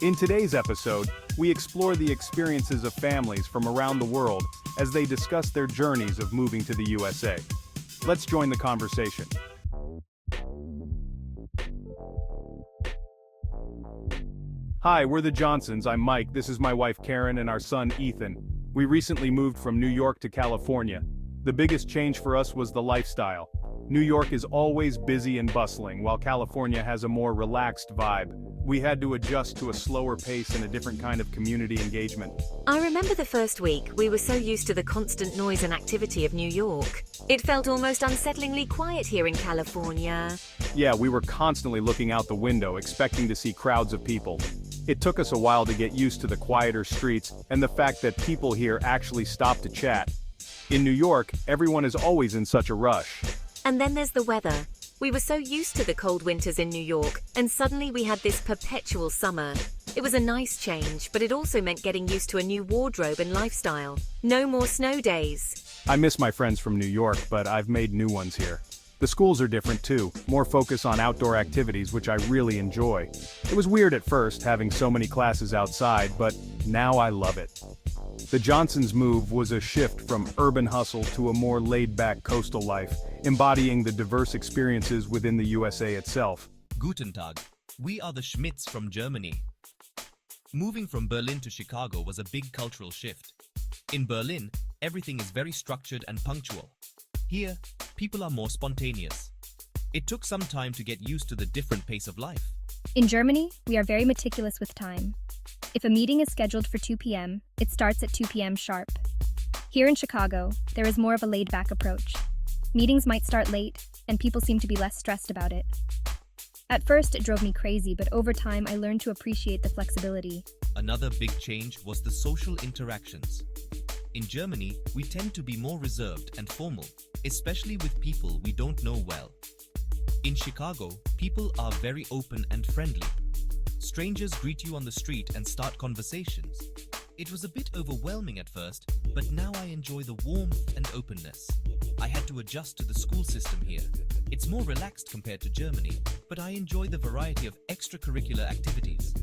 In today's episode, we explore the experiences of families from around the world as they discuss their journeys of moving to the USA. Let's join the conversation. Hi, we're the Johnsons. I'm Mike, this is my wife Karen and our son Ethan. We recently moved from New York to California. The biggest change for us was the lifestyle. New York is always busy and bustling, while California has a more relaxed vibe. We had to adjust to a slower pace and a different kind of community engagement. I remember the first week, we were so used to the constant noise and activity of New York. It felt almost unsettlingly quiet here in California. Yeah, we were constantly looking out the window, expecting to see crowds of people. It took us a while to get used to the quieter streets and the fact that people here actually stop to chat. In New York, everyone is always in such a rush. And then there's the weather. We were so used to the cold winters in New York, and suddenly we had this perpetual summer. It was a nice change, but it also meant getting used to a new wardrobe and lifestyle. No more snow days. I miss my friends from New York, but I've made new ones here. The schools are different too, more focus on outdoor activities, which I really enjoy. It was weird at first having so many classes outside, but now I love it. The Johnsons' move was a shift from urban hustle to a more laid-back coastal life, embodying the diverse experiences within the USA itself. Guten Tag. We are the Schmidts from Germany. Moving from Berlin to Chicago was a big cultural shift. In Berlin, everything is very structured and punctual. Here, people are more spontaneous. It took some time to get used to the different pace of life. In Germany, we are very meticulous with time. If a meeting is scheduled for 2 p.m., it starts at 2 p.m. sharp. Here in Chicago, there is more of a laid-back approach. Meetings might start late, and people seem to be less stressed about it. At first, it drove me crazy, but over time, I learned to appreciate the flexibility. Another big change was the social interactions. In Germany, we tend to be more reserved and formal, especially with people we don't know well. In Chicago, people are very open and friendly. Strangers greet you on the street and start conversations. It was a bit overwhelming at first, but now I enjoy the warmth and openness. I had to adjust to the school system here. It's more relaxed compared to Germany, but I enjoy the variety of extracurricular activities.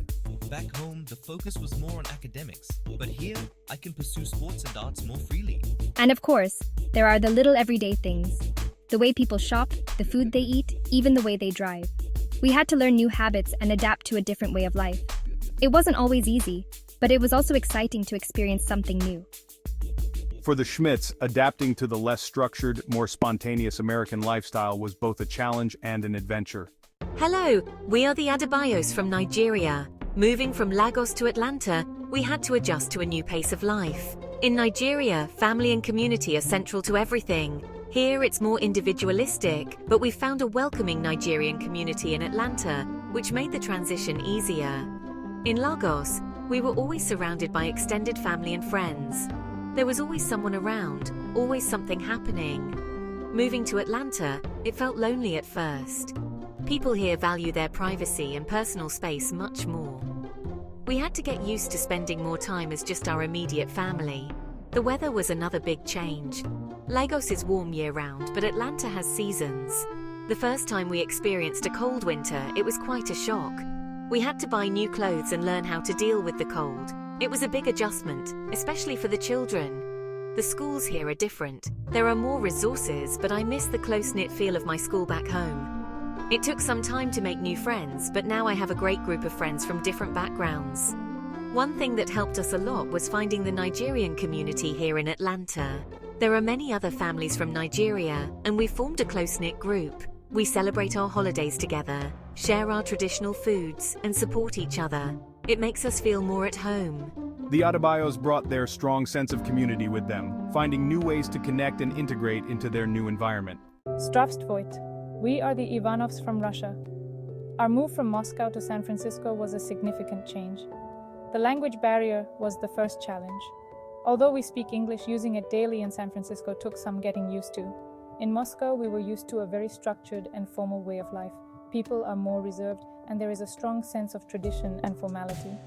Back home, the focus was more on academics, but here, I can pursue sports and arts more freely. And of course, there are the little everyday things. The way people shop, the food they eat, even the way they drive. We had to learn new habits and adapt to a different way of life. It wasn't always easy, but it was also exciting to experience something new. For the Schmidts, adapting to the less structured, more spontaneous American lifestyle was both a challenge and an adventure. Hello, we are the Adebayos from Nigeria. Moving from Lagos to Atlanta, we had to adjust to a new pace of life. In Nigeria, family and community are central to everything. Here it's more individualistic, but we found a welcoming Nigerian community in Atlanta, which made the transition easier. In Lagos, we were always surrounded by extended family and friends. There was always someone around, always something happening. Moving to Atlanta, it felt lonely at first. People here value their privacy and personal space much more. We had to get used to spending more time as just our immediate family. The weather was another big change. Lagos is warm year-round, but Atlanta has seasons. The first time we experienced a cold winter, it was quite a shock. We had to buy new clothes and learn how to deal with the cold. It was a big adjustment, especially for the children. The schools here are different. There are more resources, but I miss the close-knit feel of my school back home. It took some time to make new friends, but now I have a great group of friends from different backgrounds. One thing that helped us a lot was finding the Nigerian community here in Atlanta. There are many other families from Nigeria, and we formed a close-knit group. We celebrate our holidays together, share our traditional foods, and support each other. It makes us feel more at home. The Adebayos brought their strong sense of community with them, finding new ways to connect and integrate into their new environment. Zdravstvuyte. We are the Ivanovs from Russia. Our move from Moscow to San Francisco was a significant change. The language barrier was the first challenge. Although we speak English, using it daily in San Francisco took some getting used to. In Moscow, we were used to a very structured and formal way of life. People are more reserved, and there is a strong sense of tradition and formality.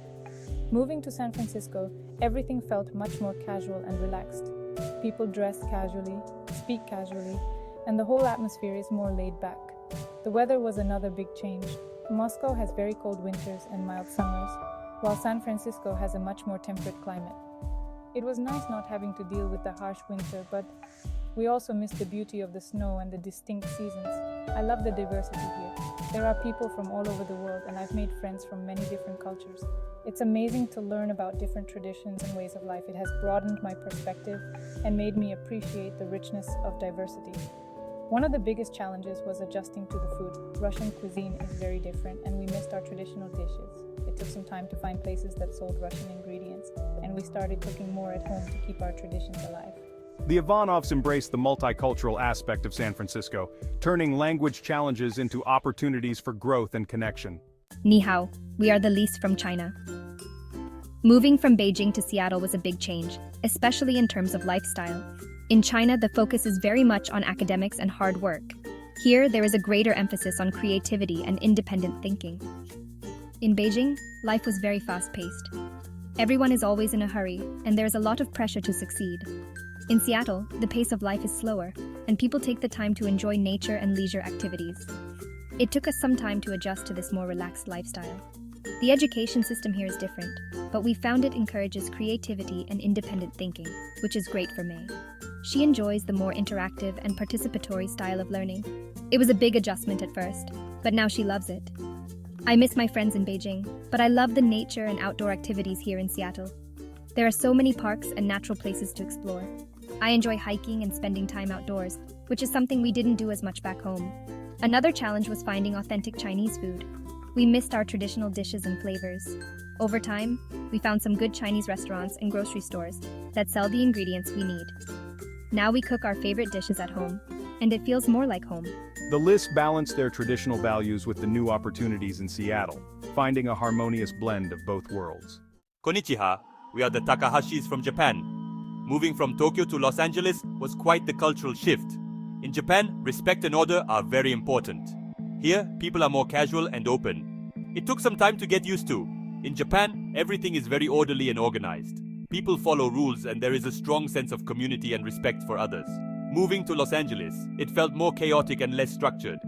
Moving to San Francisco, everything felt much more casual and relaxed. People dress casually, speak casually, and the whole atmosphere is more laid back. The weather was another big change. Moscow has very cold winters and mild summers. while San Francisco has a much more temperate climate. It was nice not having to deal with the harsh winter, but we also missed the beauty of the snow and the distinct seasons. I love the diversity here. There are people from all over the world, and I've made friends from many different cultures. It's amazing to learn about different traditions and ways of life. It has broadened my perspective and made me appreciate the richness of diversity. One of the biggest challenges was adjusting to the food. Russian cuisine is very different, and we missed our traditional dishes. It took some time to find places that sold Russian ingredients, and we started cooking more at home to keep our traditions alive. The Ivanovs embraced the multicultural aspect of San Francisco, turning language challenges into opportunities for growth and connection. Ni hao, we are the least from China. Moving from Beijing to Seattle was a big change, especially in terms of lifestyle. In China, the focus is very much on academics and hard work. Here, there is a greater emphasis on creativity and independent thinking. In Beijing, life was very fast-paced. Everyone is always in a hurry, and there is a lot of pressure to succeed. In Seattle, the pace of life is slower, and people take the time to enjoy nature and leisure activities. It took us some time to adjust to this more relaxed lifestyle. The education system here is different, but we found it encourages creativity and independent thinking, which is great for May. She enjoys the more interactive and participatory style of learning. It was a big adjustment at first, but now she loves it. I miss my friends in Beijing, but I love the nature and outdoor activities here in Seattle. There are so many parks and natural places to explore. I enjoy hiking and spending time outdoors, which is something we didn't do as much back home. Another challenge was finding authentic Chinese food. We missed our traditional dishes and flavors. Over time, we found some good Chinese restaurants and grocery stores that sell the ingredients we need. Now we cook our favorite dishes at home, and it feels more like home. The lists balanced their traditional values with the new opportunities in Seattle, finding a harmonious blend of both worlds. Konnichiwa, we are the Takahashis from Japan. Moving from Tokyo to Los Angeles was quite the cultural shift. In Japan, respect and order are very important. Here, people are more casual and open. It took some time to get used to. In Japan, everything is very orderly and organized. People follow rules and there is a strong sense of community and respect for others. Moving to Los Angeles, it felt more chaotic and less structured.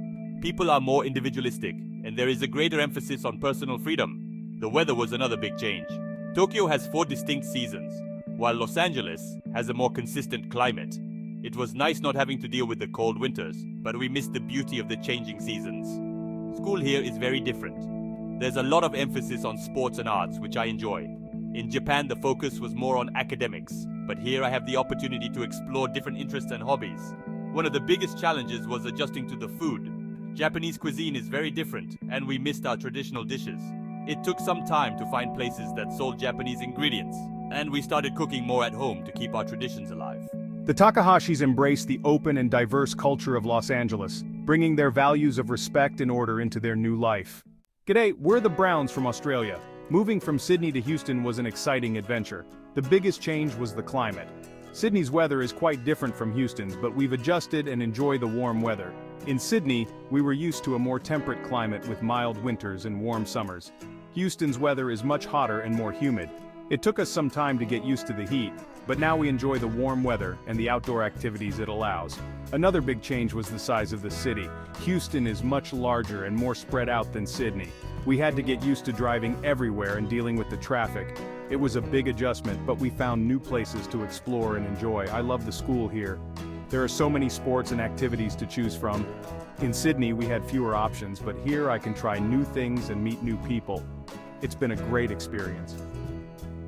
People are more individualistic, and there is a greater emphasis on personal freedom. The weather was another big change. Tokyo has 4 distinct seasons, while Los Angeles has a more consistent climate. It was nice not having to deal with the cold winters, but we missed the beauty of the changing seasons. School here is very different. There's a lot of emphasis on sports and arts, which I enjoy. In Japan, the focus was more on academics, but here I have the opportunity to explore different interests and hobbies. One of the biggest challenges was adjusting to the food. Japanese cuisine is very different, and we missed our traditional dishes. It took some time to find places that sold Japanese ingredients, and we started cooking more at home to keep our traditions alive. The Takahashis embraced the open and diverse culture of Los Angeles, bringing their values of respect and order into their new life. G'day, we're the Browns from Australia. Moving from Sydney to Houston was an exciting adventure. The biggest change was the climate. Sydney's weather is quite different from Houston's, but we've adjusted and enjoy the warm weather. In Sydney, we were used to a more temperate climate with mild winters and warm summers. Houston's weather is much hotter and more humid. It took us some time to get used to the heat, but now we enjoy the warm weather and the outdoor activities it allows. Another big change was the size of the city. Houston is much larger and more spread out than Sydney. We had to get used to driving everywhere and dealing with the traffic. It was a big adjustment, but we found new places to explore and enjoy. I love the school here. There are so many sports and activities to choose from. In Sydney, we had fewer options, but here I can try new things and meet new people. It's been a great experience.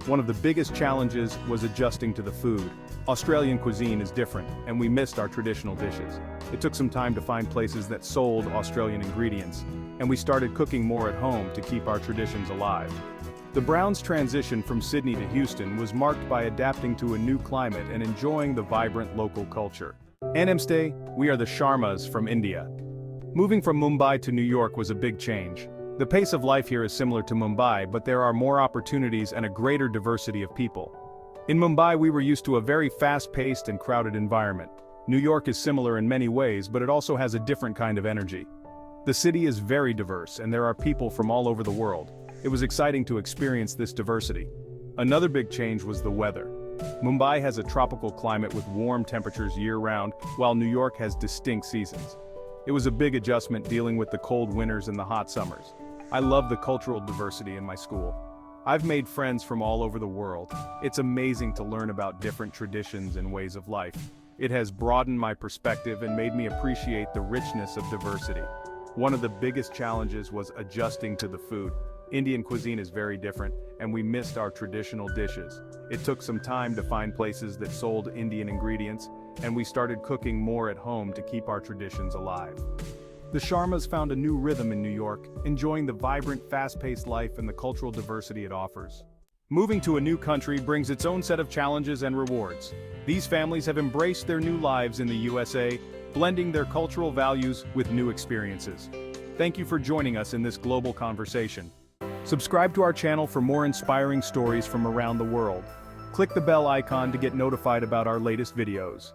One of the biggest challenges was adjusting to the food. Australian cuisine is different, and we missed our traditional dishes. It took some time to find places that sold Australian ingredients, and we started cooking more at home to keep our traditions alive. The Browns' transition from Sydney to Houston was marked by adapting to a new climate and enjoying the vibrant local culture. Namaste, we are the Sharmas from India. Moving from Mumbai to New York was a big change. The pace of life here is similar to Mumbai, but there are more opportunities and a greater diversity of people. In Mumbai, we were used to a very fast-paced and crowded environment. New York is similar in many ways, but it also has a different kind of energy. The city is very diverse, and there are people from all over the world. It was exciting to experience this diversity. Another big change was the weather. Mumbai has a tropical climate with warm temperatures year-round, while New York has distinct seasons. It was a big adjustment dealing with the cold winters and the hot summers. I love the cultural diversity in my school. I've made friends from all over the world. It's amazing to learn about different traditions and ways of life. It has broadened my perspective and made me appreciate the richness of diversity. One of the biggest challenges was adjusting to the food. Indian cuisine is very different, and we missed our traditional dishes. It took some time to find places that sold Indian ingredients, and we started cooking more at home to keep our traditions alive. The Sharmas found a new rhythm in New York, enjoying the vibrant, fast-paced life and the cultural diversity it offers. Moving to a new country brings its own set of challenges and rewards. These families have embraced their new lives in the USA, blending their cultural values with new experiences. Thank you for joining us in this global conversation. Subscribe to our channel for more inspiring stories from around the world. Click the bell icon to get notified about our latest videos.